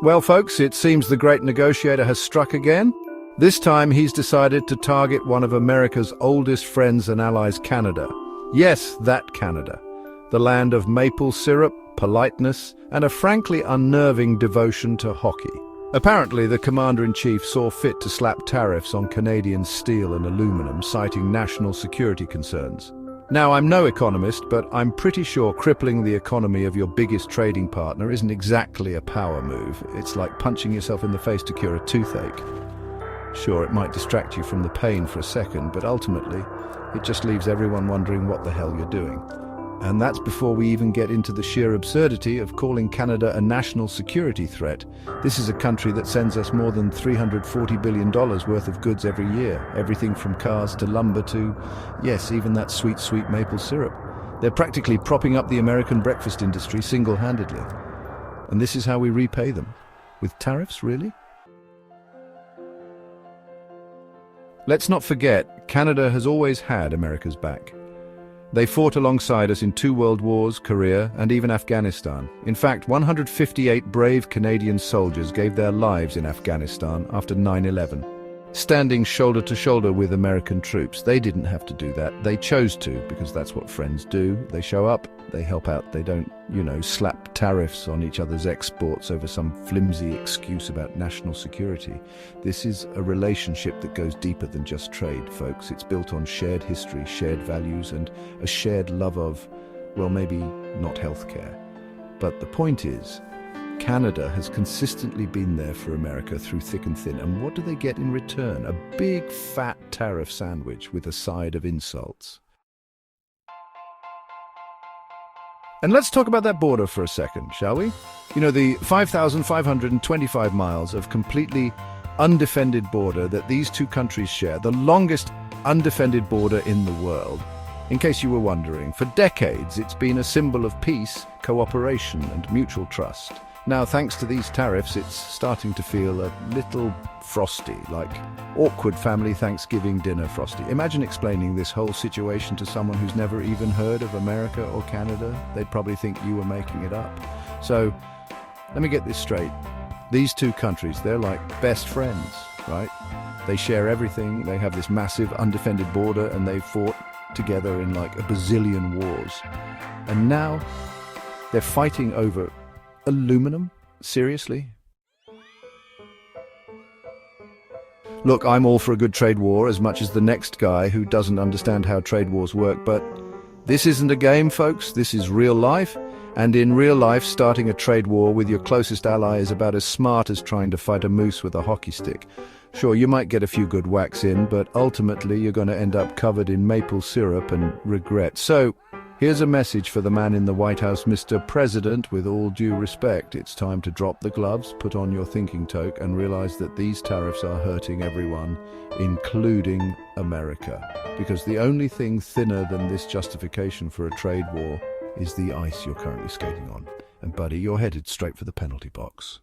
Well, folks, it seems the great negotiator has struck again. This time he's decided to target one of America's oldest friends and allies, Canada. Yes, that Canada. The land of maple syrup, politeness, and a frankly unnerving devotion to hockey. Apparently, the commander-in-chief saw fit to slap tariffs on Canadian steel and aluminum, citing national security concerns. Now, I'm no economist, but I'm pretty sure crippling the economy of your biggest trading partner isn't exactly a power move. It's like punching yourself in the face to cure a toothache. Sure, it might distract you from the pain for a second, but ultimately, it just leaves everyone wondering what the hell you're doing. And that's before we even get into the sheer absurdity of calling Canada a national security threat. This is a country that sends us more than $340 billion worth of goods every year. Everything from cars to lumber to, yes, even that sweet, sweet maple syrup. They're practically propping up the American breakfast industry single-handedly. And this is how we repay them. With tariffs, really? Let's not forget, Canada has always had America's back. They fought alongside us in 2 world wars, Korea, and even Afghanistan. In fact, 158 brave Canadian soldiers gave their lives in Afghanistan after 9/11. Standing shoulder to shoulder with American troops. They didn't have to do that. They chose to, because that's what friends do. They show up, they help out. They don't, slap tariffs on each other's exports over some flimsy excuse about national security. This is a relationship that goes deeper than just trade, folks. It's built on shared history, shared values, and a shared love of, well, maybe not healthcare. But the point is, Canada has consistently been there for America through thick and thin. And what do they get in return? A big, fat tariff sandwich with a side of insults. And let's talk about that border for a second, shall we? The 5,525 miles of completely undefended border that these two countries share, the longest undefended border in the world. In case you were wondering, for decades it's been a symbol of peace, cooperation, and mutual trust. Now, thanks to these tariffs, it's starting to feel a little frosty, like awkward family Thanksgiving dinner frosty. Imagine explaining this whole situation to someone who's never even heard of America or Canada. They'd probably think you were making it up. So, let me get this straight. These two countries, they're like best friends, right? They share everything, they have this massive undefended border, and they've fought together in like a bazillion wars. And now, they're fighting over aluminum? Seriously? Look, I'm all for a good trade war as much as the next guy who doesn't understand how trade wars work, but this isn't a game, folks. This is real life. And in real life, starting a trade war with your closest ally is about as smart as trying to fight a moose with a hockey stick. Sure, you might get a few good whacks in, but ultimately you're going to end up covered in maple syrup and regret. So, here's a message for the man in the White House, Mr. President. With all due respect, it's time to drop the gloves, put on your thinking toque, and realize that these tariffs are hurting everyone, including America. Because the only thing thinner than this justification for a trade war is the ice you're currently skating on. And buddy, you're headed straight for the penalty box.